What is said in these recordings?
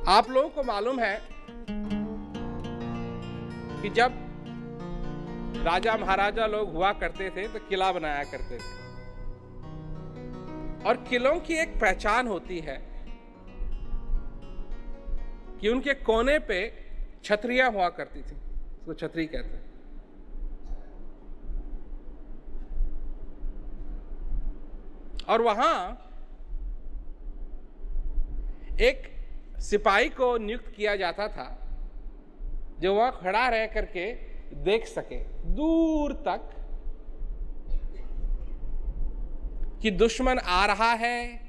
आप लोगों को मालूम है कि जब राजा महाराजा लोग हुआ करते थे तो किला बनाया करते थे, और किलों की एक पहचान होती है कि उनके कोने पे छतरियां हुआ करती थी, उसको छतरी कहते हैं। और वहां एक सिपाही को नियुक्त किया जाता था जो वहां खड़ा रह करके देख सके दूर तक कि दुश्मन आ रहा है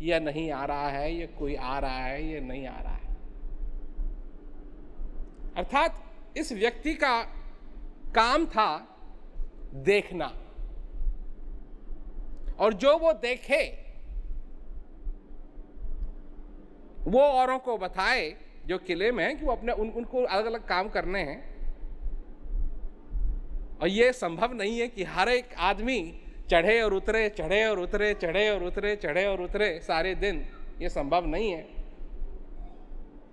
या नहीं आ रहा है, या कोई आ रहा है या नहीं आ रहा है। अर्थात इस व्यक्ति का काम था देखना, और जो वो देखे वो औरों को बताए जो किले में हैं कि वो अपने उनको अलग अलग काम करने हैं। और ये संभव नहीं है कि हर एक आदमी चढ़े और उतरे, चढ़े और उतरे, चढ़े और उतरे, चढ़े और उतरे सारे दिन, ये संभव नहीं है।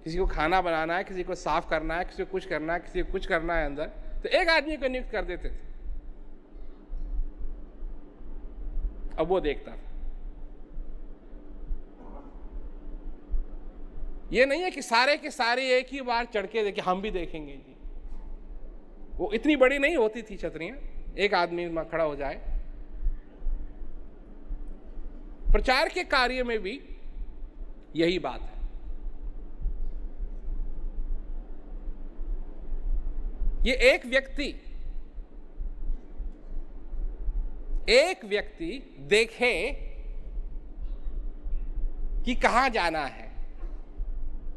किसी को खाना बनाना है, किसी को साफ करना है, किसी को कुछ करना है, किसी को कुछ करना है अंदर, तो एक आदमी को नियुक्त कर देते थे, अब वो देखता था। ये नहीं है कि सारे के सारे एक ही बार चढ़ के देखे, हम भी देखेंगे जी। वो इतनी बड़ी नहीं होती थी छतरियां, एक आदमी खड़ा हो जाए। प्रचार के कार्य में भी यही बात है। ये एक व्यक्ति देखे कि कहां जाना है।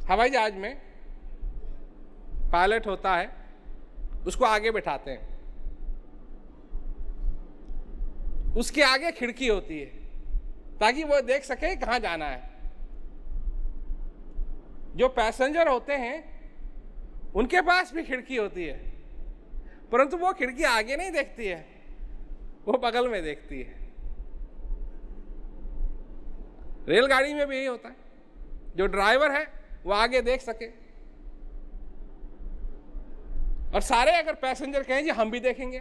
हवाई जहाज में पायलट होता है, उसको आगे बैठाते हैं, उसके आगे खिड़की होती है ताकि वो देख सके कहां जाना है। जो पैसेंजर होते हैं उनके पास भी खिड़की होती है, परंतु वो खिड़की आगे नहीं देखती है, वो बगल में देखती है। रेलगाड़ी में भी यही होता है, जो ड्राइवर है वो आगे देख सके, और सारे अगर पैसेंजर कहें जी हम भी देखेंगे,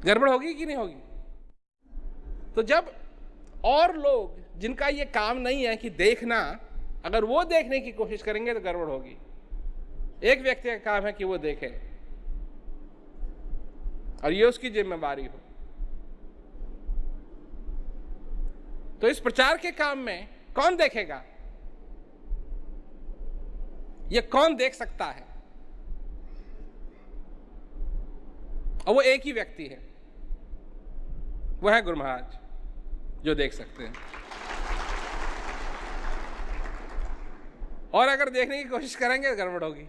गड़बड़ होगी कि नहीं होगी? तो जब और लोग जिनका ये काम नहीं है कि देखना, अगर वो देखने की कोशिश करेंगे तो गड़बड़ होगी। एक व्यक्ति का काम है कि वो देखे और ये उसकी जिम्मेदारी हो। तो इस प्रचार के काम में कौन देखेगा? ये कौन देख सकता है? और वो एक ही व्यक्ति है, वो है गुरु महाराज, जो देख सकते हैं। और अगर देखने की कोशिश करेंगे तो गड़बड़ होगी।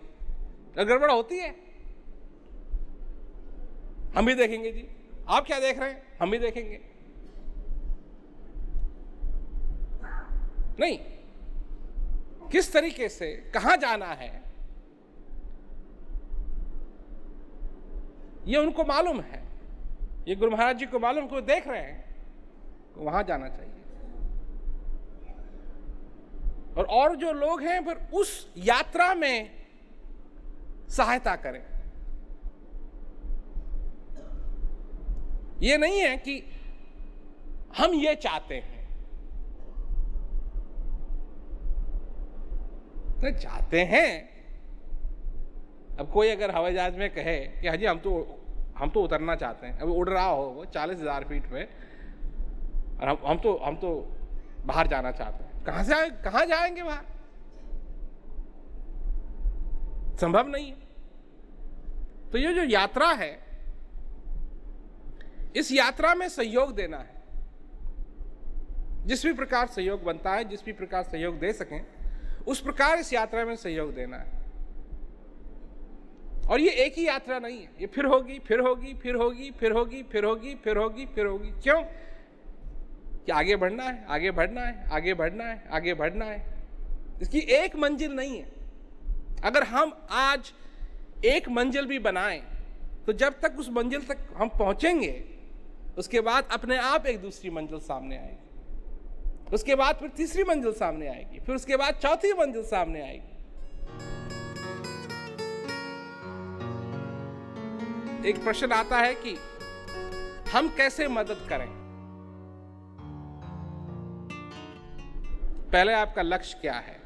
तो गड़बड़ होती है, हम भी देखेंगे जी, आप क्या देख रहे हैं, हम भी देखेंगे। नहीं, किस तरीके से कहां जाना है ये उनको मालूम है, ये गुरु महाराज जी को मालूम, को देख रहे हैं तो वहां जाना चाहिए। और जो लोग हैं फिर उस यात्रा में सहायता करें। ये नहीं है कि हम ये चाहते हैं, तो चाहते हैं। अब कोई अगर हवाई जहाज में कहे कि हाजी हम तो उतरना चाहते हैं, अब उड़ रहा हो वो 40,000 फीट पे, और हम तो बाहर जाना चाहते हैं, कहां जाएंगे बाहर? संभव नहीं है। तो ये जो यात्रा है, इस यात्रा में सहयोग देना है। जिस भी प्रकार सहयोग बनता है, जिस भी प्रकार सहयोग दे सकें, उस प्रकार इस यात्रा में सहयोग देना है। और ये एक ही यात्रा नहीं है, ये फिर होगी, फिर होगी, फिर होगी, फिर होगी, फिर होगी, फिर होगी, फिर होगी। क्यों? कि आगे बढ़ना है, आगे बढ़ना है, आगे बढ़ना है, आगे बढ़ना है। इसकी एक मंजिल नहीं है। अगर हम आज एक मंजिल भी बनाएं तो जब तक उस मंजिल तक हम पहुंचेंगे, उसके बाद अपने आप एक दूसरी मंजिल सामने आएगी। उसके बाद फिर तीसरी मंजिल सामने आएगी, फिर उसके बाद चौथी मंजिल सामने आएगी। एक प्रश्न आता है कि हम कैसे मदद करें। पहले आपका लक्ष्य क्या है?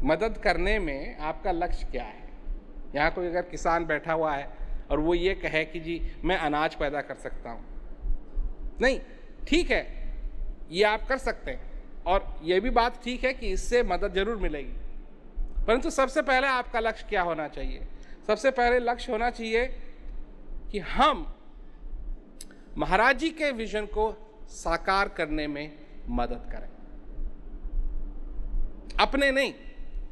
मदद करने में आपका लक्ष्य क्या है? यहां कोई अगर किसान बैठा हुआ है और वो ये कहे कि जी मैं अनाज पैदा कर सकता हूं, नहीं, ठीक है, ये आप कर सकते हैं और ये भी बात ठीक है कि इससे मदद जरूर मिलेगी, परंतु सबसे पहले आपका लक्ष्य क्या होना चाहिए? सबसे पहले लक्ष्य होना चाहिए कि हम महाराज जी के विजन को साकार करने में मदद करें। अपने नहीं,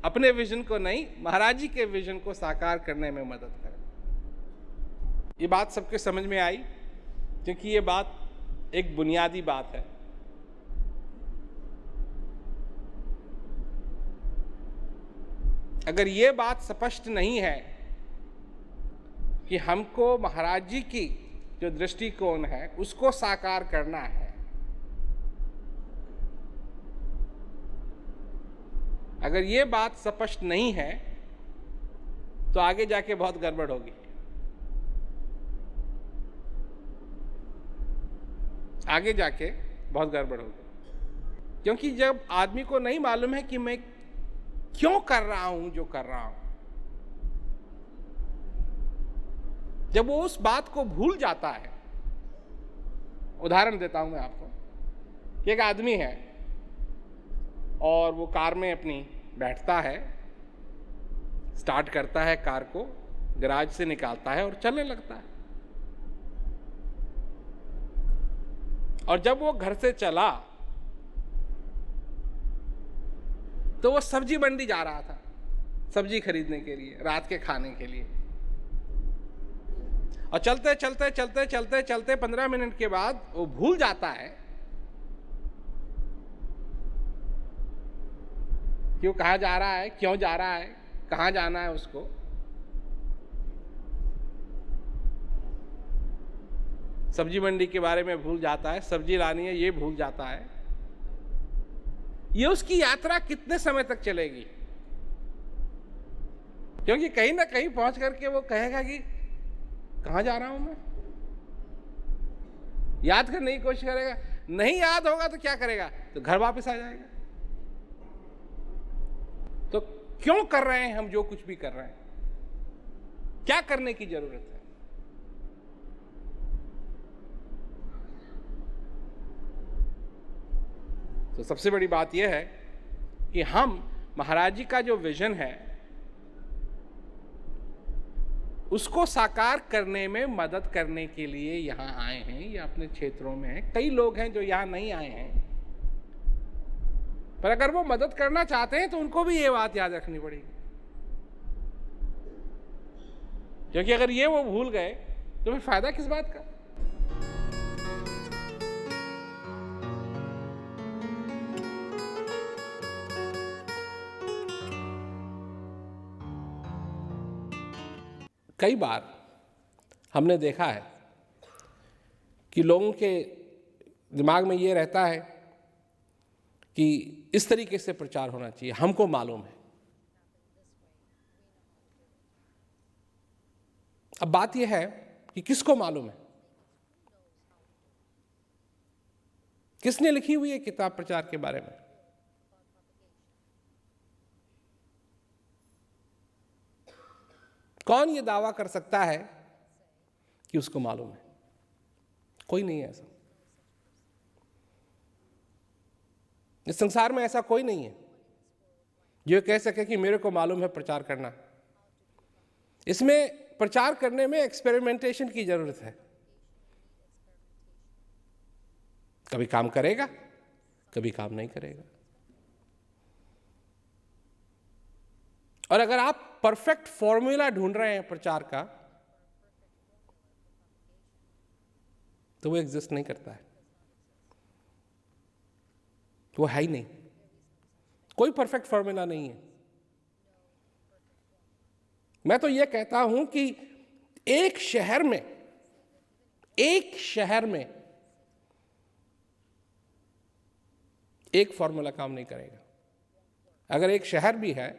अपने विजन को नहीं, महाराज जी के विजन को साकार करने में मदद करें। ये बात सबके समझ में आई, क्योंकि ये बात एक बुनियादी बात है। अगर ये बात स्पष्ट नहीं है कि हमको महाराज जी की जो दृष्टिकोण है उसको साकार करना है, अगर ये बात स्पष्ट नहीं है तो आगे जाके बहुत गड़बड़ होगी। आगे जाके बहुत गड़बड़ होगी, क्योंकि जब आदमी को नहीं मालूम है कि मैं क्यों कर रहा हूं जो कर रहा हूं, जब वो उस बात को भूल जाता है। उदाहरण देता हूं मैं आपको कि एक आदमी है और वो कार में अपनी बैठता है, स्टार्ट करता है कार को, गैराज से निकालता है और चलने लगता है। और जब वो घर से चला तो वो सब्जी मंडी जा रहा था, सब्जी खरीदने के लिए, रात के खाने के लिए। और चलते चलते चलते चलते चलते 15 मिनट के बाद वो भूल जाता है कि वो कहाँ जा रहा है, क्यों जा रहा है, कहाँ जाना है उसको। सब्जी मंडी के बारे में भूल जाता है, सब्जी लानी है ये भूल जाता है। ये उसकी यात्रा कितने समय तक चलेगी? क्योंकि कहीं ना कहीं पहुंच करके वो कहेगा कि कहां जा रहा हूं मैं, याद करने की कोशिश करेगा। नहीं याद होगा तो क्या करेगा? तो घर वापस आ जाएगा। तो क्यों कर रहे हैं हम जो कुछ भी कर रहे हैं? क्या करने की जरूरत है? तो सबसे बड़ी बात यह है कि हम महाराज जी का जो विजन है उसको साकार करने में मदद करने के लिए यहां आए हैं या अपने क्षेत्रों में हैं। कई लोग हैं जो यहां नहीं आए हैं, पर अगर वो मदद करना चाहते हैं तो उनको भी ये बात याद रखनी पड़ेगी, क्योंकि अगर ये वो भूल गए तो फिर फायदा किस बात का? कई बार हमने देखा है कि लोगों के दिमाग में ये रहता है कि इस तरीके से प्रचार होना चाहिए, हमको मालूम है। अब बात यह है कि किसको मालूम है? किसने लिखी हुई है किताब प्रचार के बारे में? कौन ये दावा कर सकता है कि उसको मालूम है? कोई नहीं है ऐसा। इस संसार में ऐसा कोई नहीं है जो कह सके कि मेरे को मालूम है प्रचार करना। इसमें प्रचार करने में एक्सपेरिमेंटेशन की जरूरत है। कभी काम करेगा, कभी काम नहीं करेगा। और अगर आप परफेक्ट फॉर्मूला ढूंढ रहे हैं प्रचार का, तो वो एग्जिस्ट नहीं करता है, वो है ही नहीं। कोई परफेक्ट फॉर्मूला नहीं है। मैं तो ये कहता हूं कि एक शहर में एक फॉर्मूला काम नहीं करेगा। अगर एक शहर भी है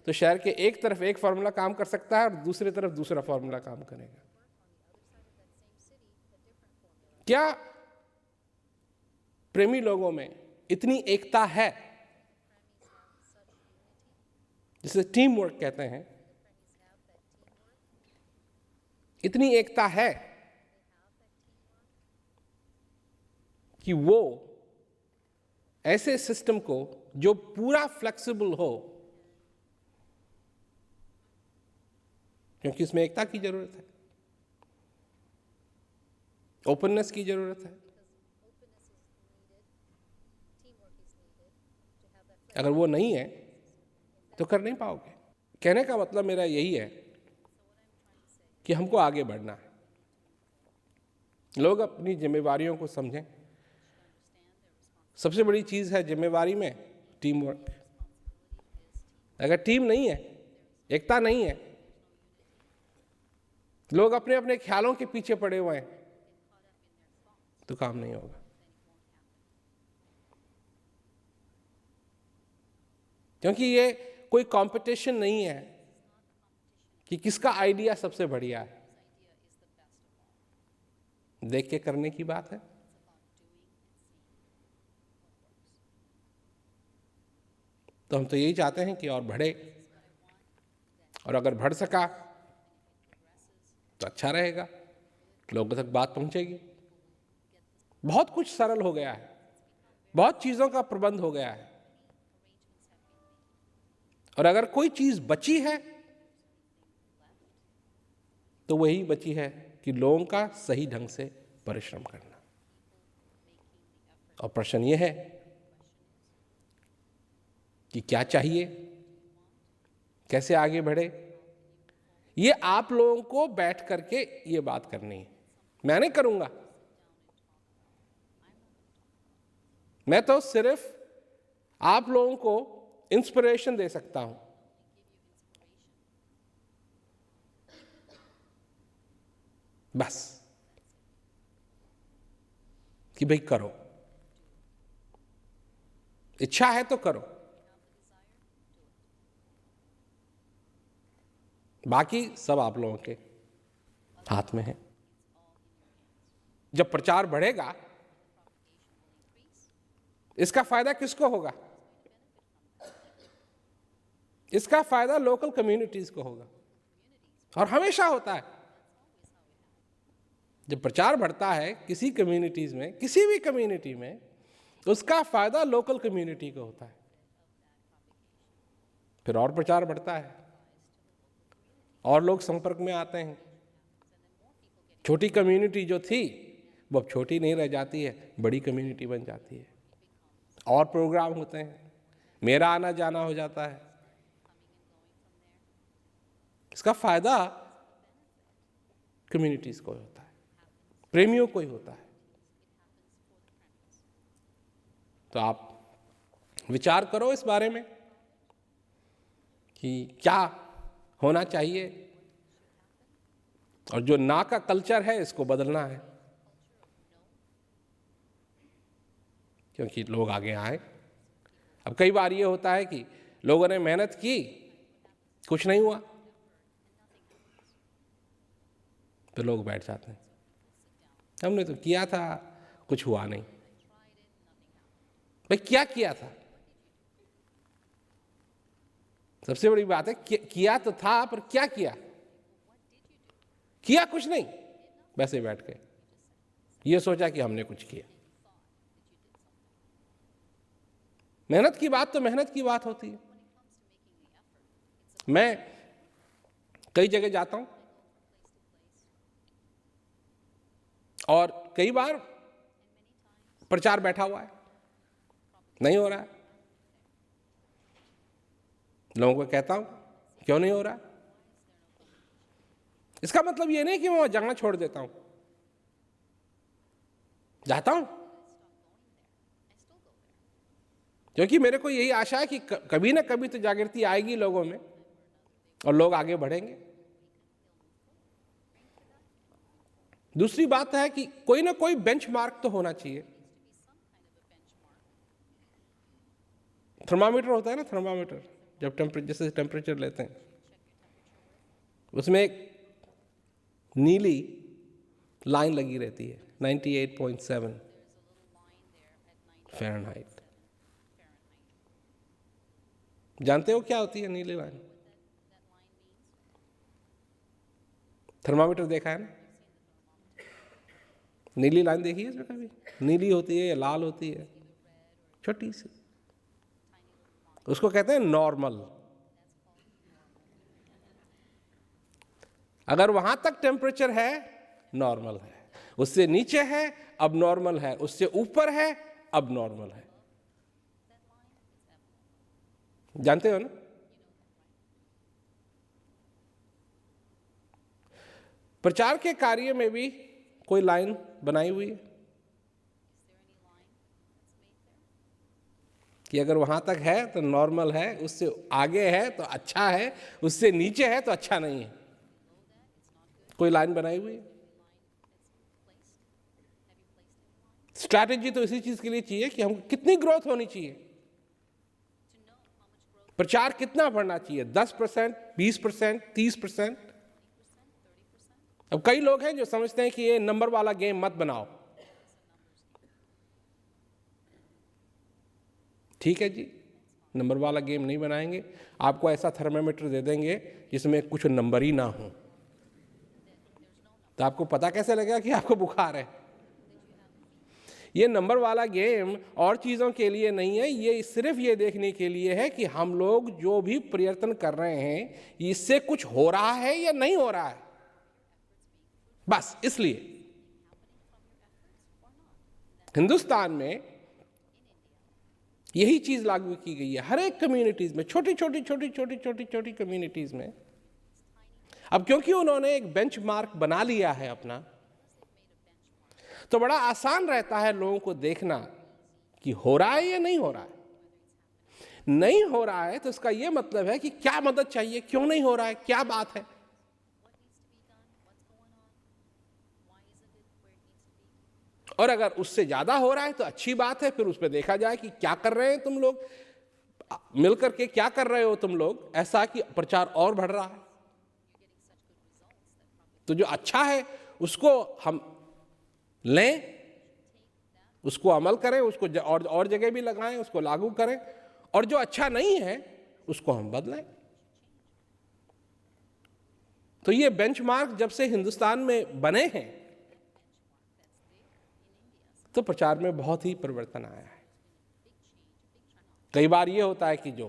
तो शहर के एक तरफ एक फॉर्मूला काम कर सकता है और दूसरी तरफ दूसरा फॉर्मूला काम करेगा। क्या प्रेमी लोगों में इतनी एकता है, जिसे टीम वर्क कहते हैं, इतनी एकता है कि वो ऐसे सिस्टम को जो पूरा फ्लेक्सिबल हो, क्योंकि इसमें एकता की जरूरत है, ओपननेस की जरूरत है, अगर वो नहीं है तो कर नहीं पाओगे। कहने का मतलब मेरा यही है कि हमको आगे बढ़ना है। लोग अपनी जिम्मेवारियों को समझें। सबसे बड़ी चीज़ है जिम्मेवारी में टीम वर्क। अगर टीम नहीं है, एकता नहीं है, लोग अपने अपने ख्यालों के पीछे पड़े हुए हैं, तो काम नहीं होगा। क्योंकि ये कोई कंपटीशन नहीं है कि किसका आइडिया सबसे बढ़िया है। देख के करने की बात है। तो हम तो यही चाहते हैं कि और बढ़े, और अगर बढ़ सका तो अच्छा रहेगा, लोगों तक बात पहुंचेगी। बहुत कुछ सरल हो गया है, बहुत चीजों का प्रबंध हो गया है, और अगर कोई चीज बची है तो वही बची है कि लोगों का सही ढंग से परिश्रम करना। और प्रश्न ये है कि क्या चाहिए, कैसे आगे बढ़े। ये आप लोगों को बैठ करके ये बात करनी है। मैं नहीं करूंगा, मैं तो सिर्फ आप लोगों को इंस्पिरेशन दे सकता हूं। बस कि भाई करो, इच्छा है तो करो, बाकी सब आप लोगों के हाथ में है। जब प्रचार बढ़ेगा, इसका फायदा किसको होगा? इसका फायदा लोकल कम्युनिटीज को होगा। और हमेशा होता है, जब प्रचार बढ़ता है किसी कम्युनिटीज में, किसी भी कम्युनिटी में, तो उसका फायदा लोकल कम्युनिटी को होता है। फिर और प्रचार बढ़ता है और लोग संपर्क में आते हैं। छोटी कम्युनिटी जो थी वो अब छोटी नहीं रह जाती है, बड़ी कम्युनिटी बन जाती है। और प्रोग्राम होते हैं, मेरा आना जाना हो जाता है। इसका फायदा कम्युनिटीज को होता है, प्रेमियों को ही होता है। तो आप विचार करो इस बारे में कि क्या होना चाहिए, और जो ना का कल्चर है इसको बदलना है, क्योंकि लोग आगे आए। अब कई बार ये होता है कि लोगों ने मेहनत की, कुछ नहीं हुआ, तो लोग बैठ जाते हैं। हमने तो किया था, कुछ हुआ नहीं। भाई क्या किया था? सबसे बड़ी बात है, किया तो था, पर क्या किया? किया कुछ नहीं, वैसे बैठ गए। ये सोचा कि हमने कुछ किया। मेहनत की बात तो मेहनत की बात होती है। मैं कई जगह जाता हूं और कई बार प्रचार बैठा हुआ है, नहीं हो रहा है। लोगों को कहता हूं क्यों नहीं हो रहा है। इसका मतलब ये नहीं कि मैं जाना छोड़ देता हूं, जाता हूं, क्योंकि मेरे को यही आशा है कि कभी ना कभी तो जागृति आएगी लोगों में और लोग आगे बढ़ेंगे। दूसरी बात है कि कोई ना कोई बेंचमार्क तो होना चाहिए। थर्मामीटर होता है ना, थर्मामीटर, जब जैसे टेम्परेचर लेते हैं, उसमें एक नीली लाइन लगी रहती है 98.7 फ़ारेनहाइट। जानते हो क्या होती है नीली लाइन? थर्मामीटर देखा है ना? नीली लाइन देखी है इसमें कभी? नीली होती है या लाल होती है, छोटी सी, उसको कहते हैं नॉर्मल। अगर वहां तक टेम्परेचर है, नॉर्मल है, उससे नीचे है अब नॉर्मल है, उससे ऊपर है अब नॉर्मल है। जानते हो ना? प्रचार के कार्य में भी कोई लाइन बनाई हुई है कि अगर वहां तक है तो नॉर्मल है, उससे आगे है तो अच्छा है, उससे नीचे है तो अच्छा नहीं है। कोई लाइन बनाई हुई है? स्ट्रैटेजी तो इसी चीज के लिए चाहिए कि हमको कितनी ग्रोथ होनी चाहिए, प्रचार कितना बढ़ना चाहिए, 10%, 20%, 30%। अब कई लोग हैं जो समझते हैं कि ये नंबर वाला गेम मत बनाओ। ठीक है जी, नंबर वाला गेम नहीं बनाएंगे, आपको ऐसा थर्मामीटर दे देंगे जिसमें कुछ नंबर ही ना हो, तो आपको पता कैसे लगेगा कि आपको बुखार है? ये नंबर वाला गेम और चीज़ों के लिए नहीं है, ये सिर्फ ये देखने के लिए है कि हम लोग जो भी प्रयत्न कर रहे हैं इससे कुछ हो रहा है या नहीं हो रहा है, बस इसलिए। हिंदुस्तान में यही चीज लागू की गई है हर एक कम्युनिटीज में, छोटी छोटी छोटी छोटी छोटी छोटी कम्युनिटीज में। अब क्योंकि उन्होंने एक बेंचमार्क बना लिया है अपना, तो बड़ा आसान रहता है लोगों को देखना कि हो रहा है या नहीं हो रहा है। नहीं हो रहा है तो इसका यह मतलब है कि क्या मदद चाहिए, क्यों नहीं हो रहा है, क्या बात है। और अगर उससे ज्यादा हो रहा है तो अच्छी बात है, फिर उस पर देखा जाए कि क्या कर रहे हैं तुम लोग, मिलकर के क्या कर रहे हो तुम लोग ऐसा कि प्रचार और बढ़ रहा है। तो जो अच्छा है उसको हम लें, उसको अमल करें, उसको और जगह भी लगाएं, उसको लागू करें, और जो अच्छा नहीं है उसको हम बदलें। तो ये बेंचमार्क जब से हिंदुस्तान में बने हैं तो प्रचार में बहुत ही परिवर्तन आया है। कई बार ये होता है कि जो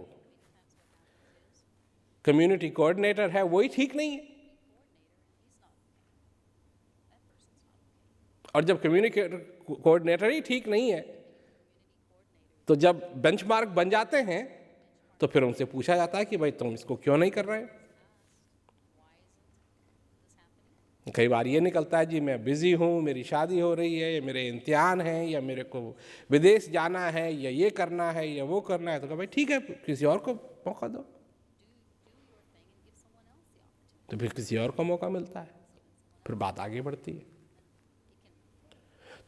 कम्युनिटी कोऑर्डिनेटर है वही ठीक नहीं है, और जब कम्युनिटी कोऑर्डिनेटर ही ठीक नहीं है तो जब बेंचमार्क बन जाते हैं तो फिर उनसे पूछा जाता है कि भाई तुम इसको क्यों नहीं कर रहे हो। कई बार ये निकलता है जी मैं बिजी हूँ, मेरी शादी हो रही है, या मेरे इम्तिहान हैं, या मेरे को विदेश जाना है, या ये करना है या वो करना है। तो कहा भाई ठीक है, किसी और को मौका दो, तो फिर किसी और को मौका मिलता है, फिर बात आगे बढ़ती है।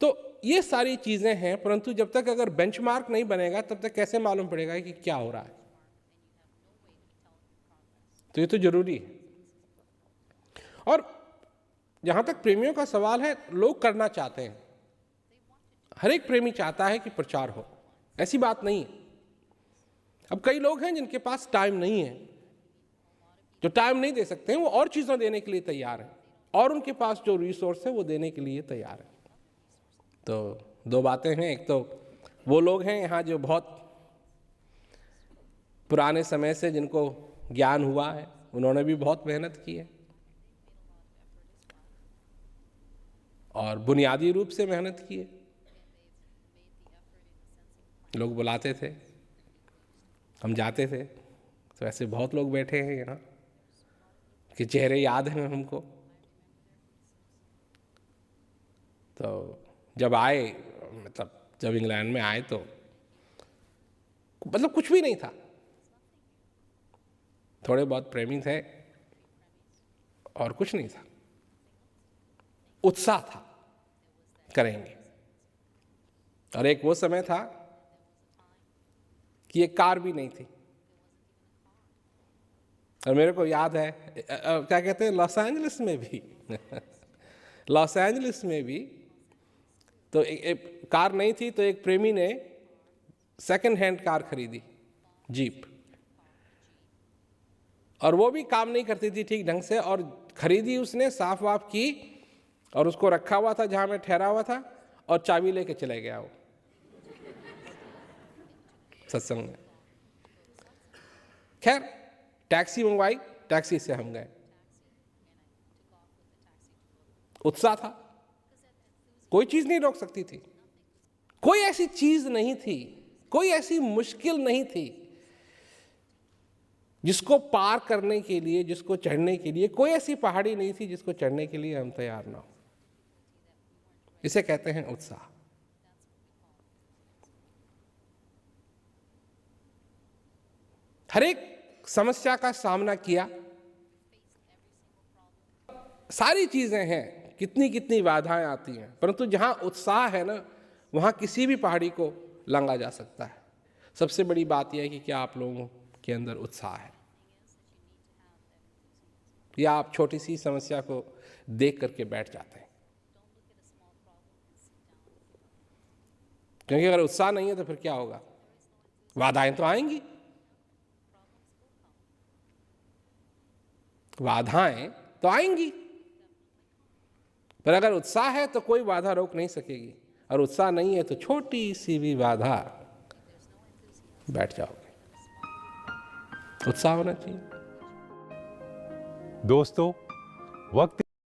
तो ये सारी चीजें हैं, परंतु जब तक अगर बेंचमार्क नहीं बनेगा तब तक कैसे मालूम पड़ेगा कि क्या हो रहा है। तो ये तो जरूरी है। और जहां तक प्रेमियों का सवाल है, लोग करना चाहते हैं, हर एक प्रेमी चाहता है कि प्रचार हो, ऐसी बात नहीं है। अब कई लोग हैं जिनके पास टाइम नहीं है, जो टाइम नहीं दे सकते हैं, वो और चीज़ें देने के लिए तैयार हैं, और उनके पास जो रिसोर्स है वो देने के लिए तैयार है। तो दो बातें हैं, एक तो वो लोग हैं यहाँ जो बहुत पुराने समय से जिनको ज्ञान हुआ है, उन्होंने भी बहुत मेहनत की है और बुनियादी रूप से मेहनत की है। लोग बुलाते थे, हम जाते थे, तो ऐसे बहुत लोग बैठे हैं यहाँ कि चेहरे याद हैं हमको। तो जब आए, मतलब जब इंग्लैंड में आए तो मतलब कुछ भी नहीं था, थोड़े बहुत प्रेमी थे और कुछ नहीं था, उत्साह था करेंगे। और एक वो समय था कि एक कार भी नहीं थी। और मेरे को याद है क्या कहते हैं, लॉस एंजलिस में भी लॉस एंजलिस में भी तो एक कार नहीं थी, तो एक प्रेमी ने सेकंड हैंड कार खरीदी, जीप, और वो भी काम नहीं करती थी ठीक ढंग से, और खरीदी उसने, साफ वाफ की, और उसको रखा हुआ था जहां मैं ठहरा हुआ था, और चाबी लेके चले गया वो सत्संग में। खैर टैक्सी मंगवाई, टैक्सी से हम गए। उत्साह था, कोई चीज नहीं रोक सकती थी, कोई ऐसी चीज नहीं थी, कोई ऐसी मुश्किल नहीं थी जिसको पार करने के लिए, जिसको चढ़ने के लिए, कोई ऐसी पहाड़ी नहीं थी जिसको चढ़ने के लिए हम तैयार ना हो। इसे कहते हैं उत्साह। हर एक समस्या का सामना किया, सारी चीजें हैं, कितनी कितनी बाधाएं आती हैं, परंतु जहां उत्साह है ना, वहां किसी भी पहाड़ी को लांघा जा सकता है। सबसे बड़ी बात यह है कि क्या आप लोगों के अंदर उत्साह है, या आप छोटी सी समस्या को देख करके बैठ जाते हैं। क्योंकि अगर उत्साह नहीं है तो फिर क्या होगा, बाधाएं तो आएंगी, बाधाएं तो आएंगी, पर अगर उत्साह है तो कोई बाधा रोक नहीं सकेगी, और उत्साह नहीं है तो छोटी सी भी बाधा बैठ जाओगे। उत्साह होना चाहिए दोस्तों। वक्त